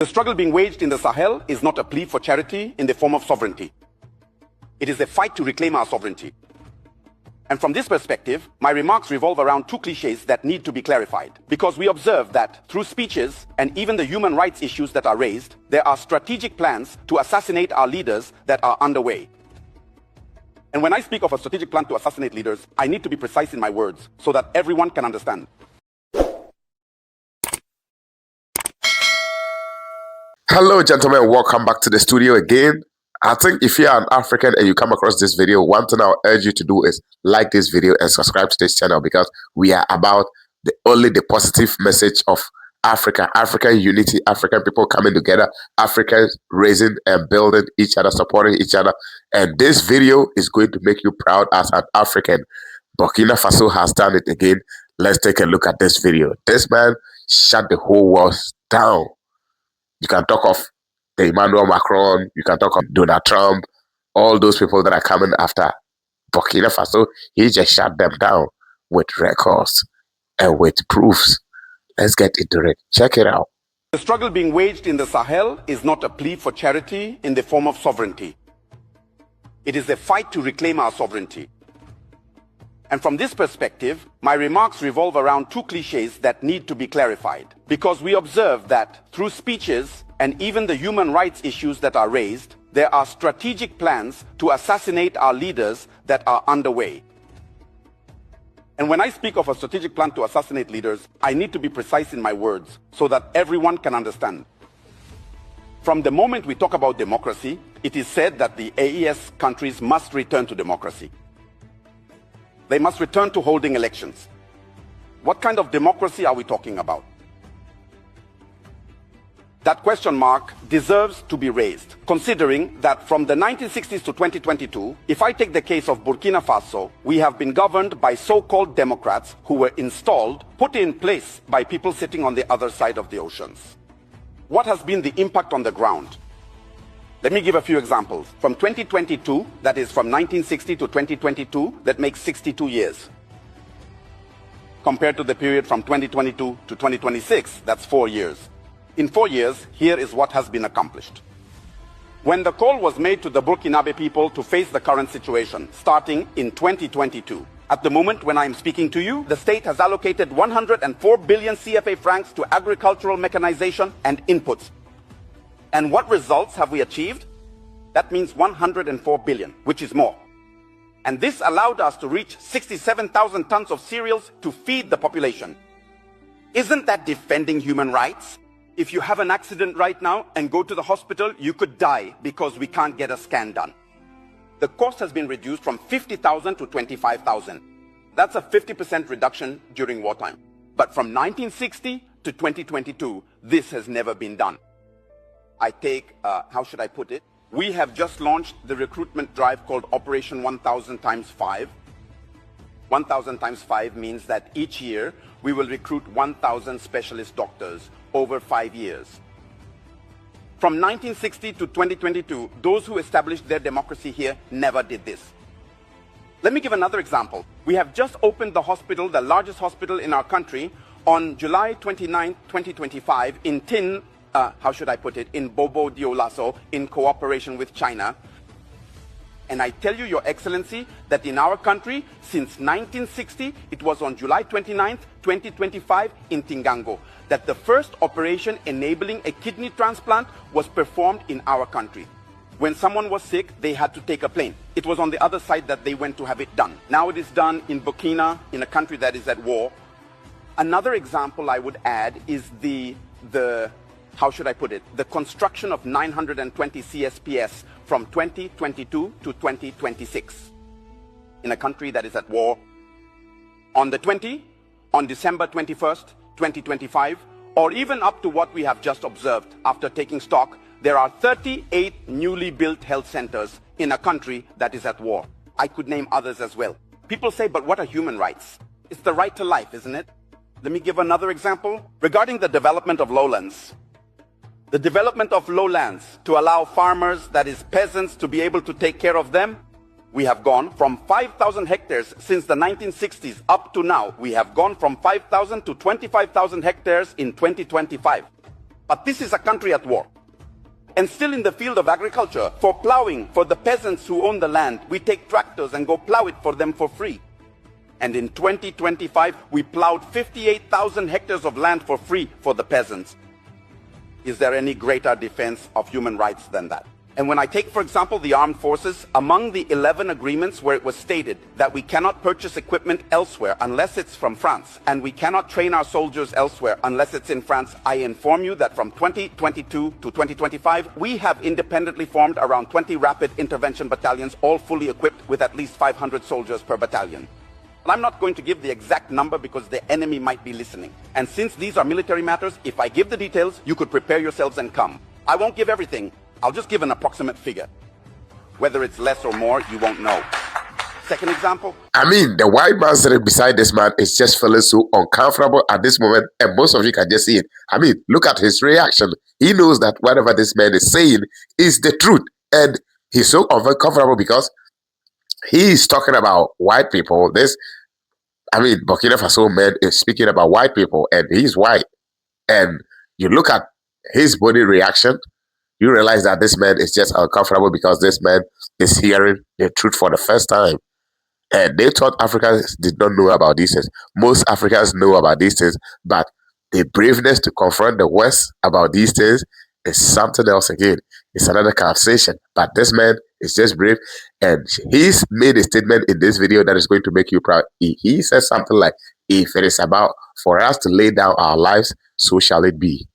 The struggle being waged in the Sahel is not a plea for charity in the form of sovereignty. It is a fight to reclaim our sovereignty. And from this perspective, my remarks revolve around two cliches that need to be clarified. Because we observe that through speeches and even the human rights issues that are raised, there are strategic plans to assassinate our leaders that are underway. And when I speak of a strategic plan to assassinate leaders, I need to be precise in my words so that everyone can understand. Hello, gentlemen. Welcome back to the studio again. I think if you're an African and you come across this video, one thing I'll urge you to do is like this video and subscribe to this channel, because we are about the positive message of Africa, African unity, African people coming together, Africans raising and building each other, supporting each other. And this video is going to make you proud as an African. Burkina Faso has done it again. Let's take a look at this video. This man shut the whole world down. You can talk of the Emmanuel Macron, you can talk of Donald Trump, all those people that are coming after Burkina Faso. He just shut them down with records and with proofs. Let's get into it. Check it out. The struggle being waged in the Sahel is not a plea for charity in the form of sovereignty. It is a fight to reclaim our sovereignty. And from this perspective, my remarks revolve around two cliches that need to be clarified. Because we observe that through speeches and even the human rights issues that are raised, there are strategic plans to assassinate our leaders that are underway. And when I speak of a strategic plan to assassinate leaders, I need to be precise in my words so that everyone can understand. From the moment we talk about democracy, it is said that the AES countries must return to democracy. They must return to holding elections. What kind of democracy are we talking about? That question mark deserves to be raised, considering that from the 1960s to 2022, if I take the case of Burkina Faso, we have been governed by so-called Democrats who were installed, put in place by people sitting on the other side of the oceans. What has been the impact on the ground? Let me give a few examples. From 2022, that is from 1960 to 2022, that makes 62 years. Compared to the period from 2022 to 2026, that's 4 years. In 4 years, here is what has been accomplished. When the call was made to the Burkinabe people to face the current situation, starting in 2022, at the moment when I am speaking to you, the state has allocated 104 billion CFA francs to agricultural mechanization and inputs. And what results have we achieved? That means 104 billion, which is more. And this allowed us to reach 67,000 tons of cereals to feed the population. Isn't that defending human rights? If you have an accident right now and go to the hospital, you could die because we can't get a scan done. The cost has been reduced from 50,000 to 25,000. That's a 50% reduction during wartime. But from 1960 to 2022, this has never been done. I take, how should I put it? We have just launched the recruitment drive called Operation 1000 times 5. 1000 times 5 means that each year we will recruit 1,000 specialist doctors over 5 years. From 1960 to 2022, those who established their democracy here never did this. Let me give another example. We have just opened the hospital, the largest hospital in our country, on July 29, 2025 in in Bobo Dioulasso, in cooperation with China. And I tell you, Your Excellency, that in our country, since 1960, it was on July 29th, 2025 in Tingango, that the first operation enabling a kidney transplant was performed in our country. When someone was sick, they had to take a plane. It was on the other side that they went to have it done. Now it is done in Burkina, in a country that is at war. Another example I would add is the construction of 920 CSPS from 2022 to 2026 in a country that is at war. On December 21st, 2025, or even up to what we have just observed after taking stock, there are 38 newly built health centers in a country that is at war. I could name others as well. People say, but what are human rights? It's the right to life, isn't it? Let me give another example. Regarding the development of lowlands, the development of lowlands to allow farmers, that is peasants, to be able to take care of them, we have gone from 5,000 hectares since the 1960s up to now. We have gone from 5,000 to 25,000 hectares in 2025. But this is a country at war. And still in the field of agriculture, for plowing, for the peasants who own the land, we take tractors and go plow it for them for free. And in 2025, we plowed 58,000 hectares of land for free for the peasants. Is there any greater defense of human rights than that? And when I take, for example, the armed forces, among the 11 agreements where it was stated that we cannot purchase equipment elsewhere unless it's from France, and we cannot train our soldiers elsewhere unless it's in France, I inform you that from 2022 to 2025, we have independently formed around 20 rapid intervention battalions, all fully equipped with at least 500 soldiers per battalion. And I'm not going to give the exact number because the enemy might be listening. And since these are military matters, if I give the details, you could prepare yourselves and come. I won't give everything. I'll just give an approximate figure. Whether it's less or more, you won't know. Second example. I mean, the white man sitting beside this man is just feeling so uncomfortable at this moment, and most of you can just see it. I mean, look at his reaction. He knows that whatever this man is saying is the truth, and he's so uncomfortable because he's talking about white people. Burkina Faso man is speaking about white people, and he's white. And you look at his body reaction, you realize that this man is just uncomfortable because this man is hearing the truth for the first time. And they thought Africans did not know about these things. Most Africans know about these things, but the braveness to confront the West about these things is something else again. It's another conversation. But this man is just brave, and he's made a statement in this video that is going to make you proud. He says something like, if it is about for us to lay down our lives, so shall it be,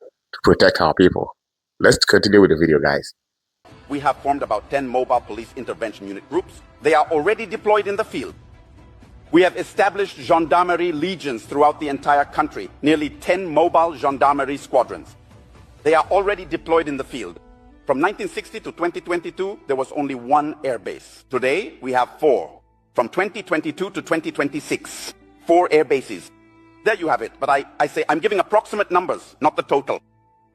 to protect our people. Let's continue with the video, guys. We have formed about 10 mobile police intervention unit groups. They are already deployed in the field. We have established gendarmerie legions throughout the entire country, nearly 10 mobile gendarmerie squadrons. They are already deployed in the field. From 1960 to 2022, there was only one air base. Today, we have 4. From 2022 to 2026, 4 air bases. There you have it. But I say I'm giving approximate numbers, not the total.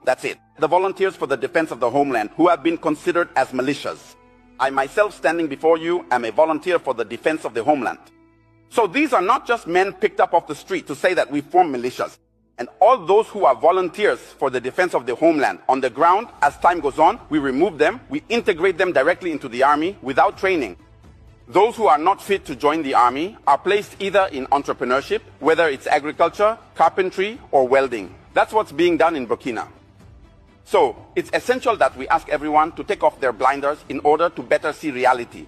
That's it. The volunteers for the defense of the homeland who have been considered as militias. I myself, standing before you, am a volunteer for the defense of the homeland. So these are not just men picked up off the street to say that we form militias. And all those who are volunteers for the defense of the homeland on the ground, as time goes on, we remove them, we integrate them directly into the army without training. Those who are not fit to join the army are placed either in entrepreneurship, whether it's agriculture, carpentry, or welding. That's what's being done in Burkina. So it's essential that we ask everyone to take off their blinders in order to better see reality.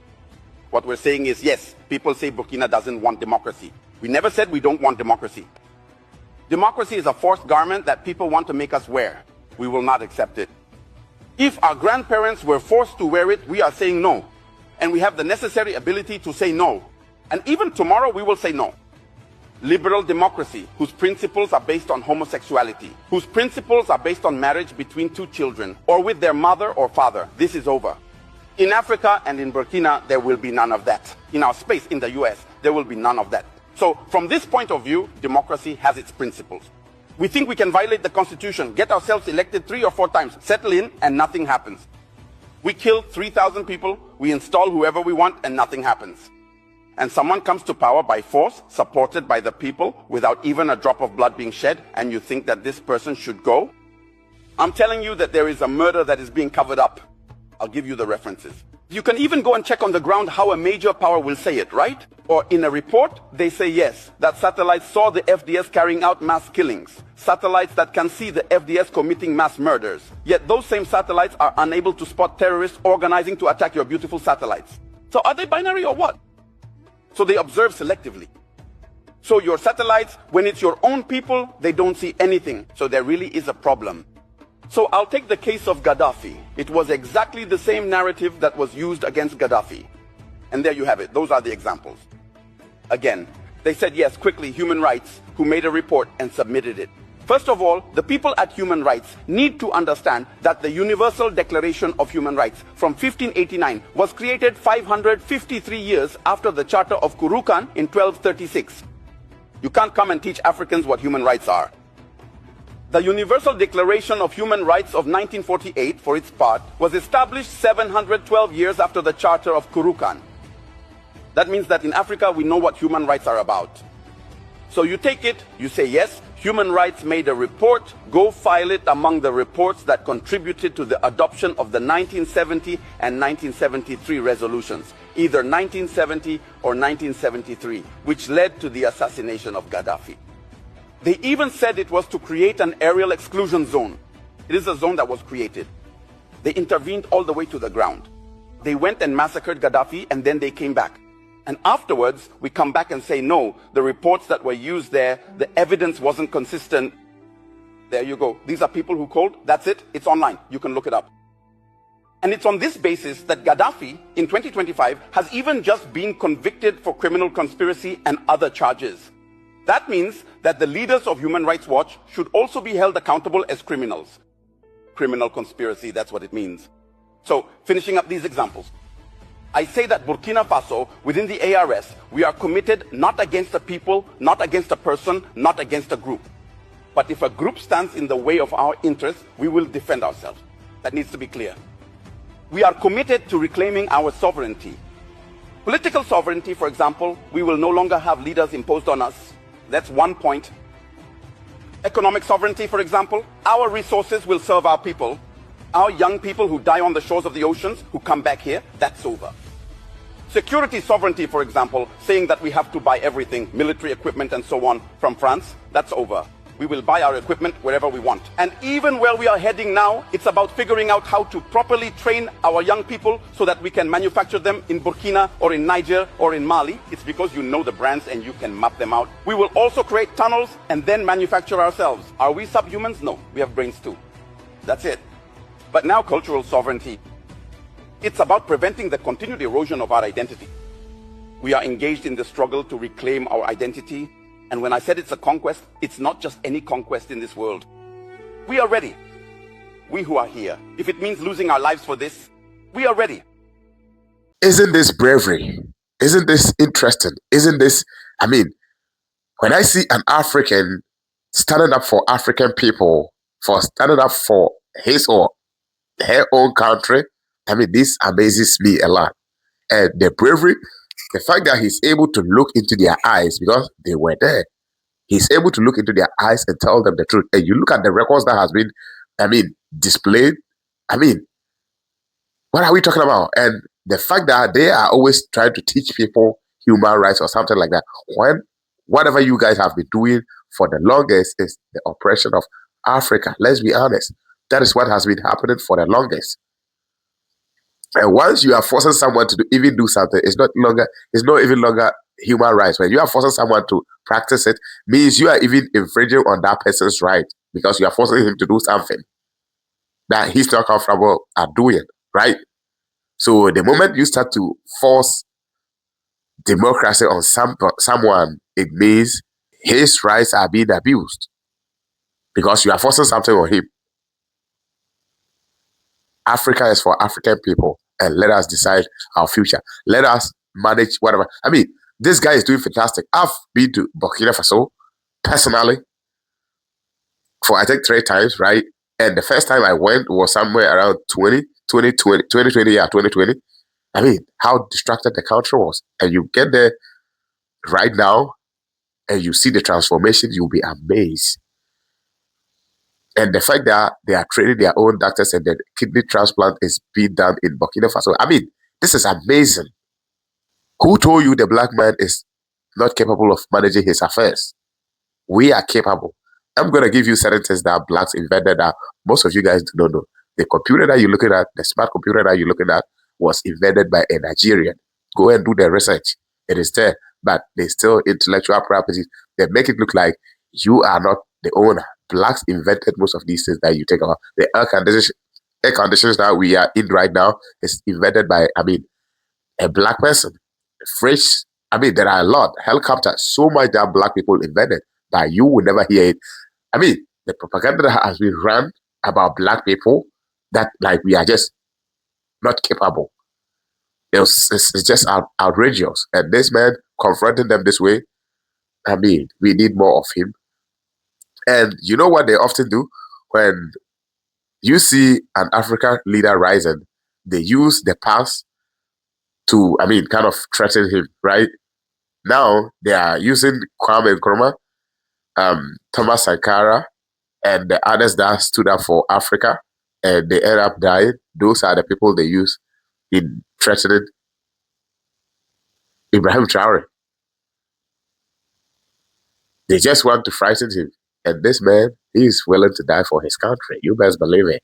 What we're saying is, yes, people say Burkina doesn't want democracy. We never said we don't want democracy. Democracy is a forced garment that people want to make us wear. We will not accept it. If our grandparents were forced to wear it, we are saying no. And we have the necessary ability to say no. And even tomorrow we will say no. Liberal democracy, whose principles are based on homosexuality, whose principles are based on marriage between 2 children, or with their mother or father, this is over. In Africa and in Burkina, there will be none of that. In our space, in the US, there will be none of that. So, from this point of view, democracy has its principles. We think we can violate the constitution, get ourselves elected 3 or 4 times, settle in, and nothing happens. We kill 3,000 people, we install whoever we want, and nothing happens. And someone comes to power by force, supported by the people, without even a drop of blood being shed, and you think that this person should go? I'm telling you that there is a murder that is being covered up. I'll give you the references. You can even go and check on the ground how a major power will say it, right? Or in a report, they say yes, that satellites saw the FDS carrying out mass killings. Satellites that can see the FDS committing mass murders. Yet those same satellites are unable to spot terrorists organizing to attack your beautiful satellites. So are they binary or what? So they observe selectively. So your satellites, when it's your own people, they don't see anything. So there really is a problem. So I'll take the case of Gaddafi. It was exactly the same narrative that was used against Gaddafi. And there you have it. Those are the examples. Again, they said yes, quickly, human rights, who made a report and submitted it. First of all, the people at Human Rights need to understand that the Universal Declaration of Human Rights from 1589 was created 553 years after the Charter of Kurukan in 1236. You can't come and teach Africans what human rights are. The Universal Declaration of Human Rights of 1948, for its part, was established 712 years after the Charter of Kurukan. That means that in Africa we know what human rights are about. So you take it, you say yes, Human Rights made a report. Go file it among the reports that contributed to the adoption of the 1970 and 1973 resolutions, either 1970 or 1973, which led to the assassination of Gaddafi. They even said it was to create an aerial exclusion zone. It is a zone that was created. They intervened all the way to the ground. They went and massacred Gaddafi, and then they came back. And afterwards, we come back and say, no, the reports that were used there, the evidence wasn't consistent. There you go. These are people who called. That's it. It's online. You can look it up. And it's on this basis that Gaddafi, in 2025, has even just been convicted for criminal conspiracy and other charges. That means that the leaders of Human Rights Watch should also be held accountable as criminals. Criminal conspiracy, that's what it means. So, finishing up these examples. I say that Burkina Faso, within the ARS, we are committed not against a people, not against a person, not against a group. But if a group stands in the way of our interests, we will defend ourselves. That needs to be clear. We are committed to reclaiming our sovereignty. Political sovereignty, for example, we will no longer have leaders imposed on us. That's one point. Economic sovereignty, for example, our resources will serve our people. Our young people who die on the shores of the oceans, who come back here, that's over. Security sovereignty, for example, saying that we have to buy everything, military equipment and so on, from France, that's over. We will buy our equipment wherever we want. And even where we are heading now, it's about figuring out how to properly train our young people so that we can manufacture them in Burkina or in Niger or in Mali. It's because you know the brands and you can map them out. We will also create tunnels and then manufacture ourselves. Are we subhumans? No, we have brains too. That's it. But now cultural sovereignty. It's about preventing the continued erosion of our identity. We are engaged in the struggle to reclaim our identity. And when I said it's a conquest, it's not just any conquest in this world. We are ready. We who are here. If it means losing our lives for this, we are ready. Isn't this bravery? Isn't this interesting? Isn't this, when I see an African standing up for African people, for standing up for his or her own country, this amazes me a lot. And the bravery, the fact that he's able to look into their eyes because they were there. He's able to look into their eyes and tell them the truth. And you look at the records that has been, displayed. What are we talking about? And the fact that they are always trying to teach people human rights or something like that. When whatever you guys have been doing for the longest is the oppression of Africa. Let's be honest. That is what has been happening for the longest. And once you are forcing someone to even do something, it's not even longer human rights. When you are forcing someone to practice it, means you are even infringing on that person's right because you are forcing him to do something that he's not comfortable at doing, right? So the moment you start to force democracy on someone, it means his rights are being abused because you are forcing something on him. Africa is for African people, and let us decide our future. Let us manage whatever. This guy is doing fantastic. I've been to Burkina Faso personally for I think 3 times, right? And the first time I went was somewhere around 2020. How distracted the country was. And you get there right now and you see the transformation, you'll be amazed. And the fact that they are training their own doctors and the kidney transplant is being done in Burkina Faso. This is amazing. Who told you the black man is not capable of managing his affairs? We are capable. I'm going to give you certain things that blacks invented that most of you guys don't know. The computer that you're looking at, the smart computer that you're looking at, was invented by a Nigerian. Go and do the research. It is there, but they still intellectual property. They make it look like you are not the owner. Blacks invented most of these things that you take about. The air conditions that we are in right now is invented by, a black person. Fridge, there are a lot. Helicopters, so much that black people invented, but you will never hear it. The propaganda that has been run about black people, that we are just not capable. It's just outrageous. And this man confronting them this way, we need more of him. And you know what they often do? When you see an African leader rising, they use the past to, kind of threaten him, right? Now they are using Kwame Nkrumah Thomas Sankara, and the others that stood up for Africa, and they end up dying. Those are the people they use in threatening Ibrahim Traore. They just want to frighten him. And this man, he is willing to die for his country. You best believe it.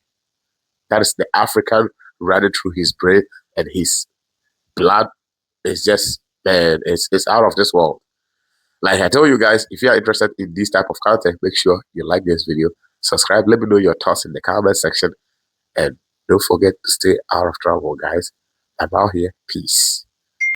That is the African running through his brain, and his blood is just, man, it's out of this world. Like I told you guys, if you are interested in this type of content, make sure you like this video, subscribe, let me know your thoughts in the comment section, and don't forget to stay out of trouble, guys. I'm out here. Peace.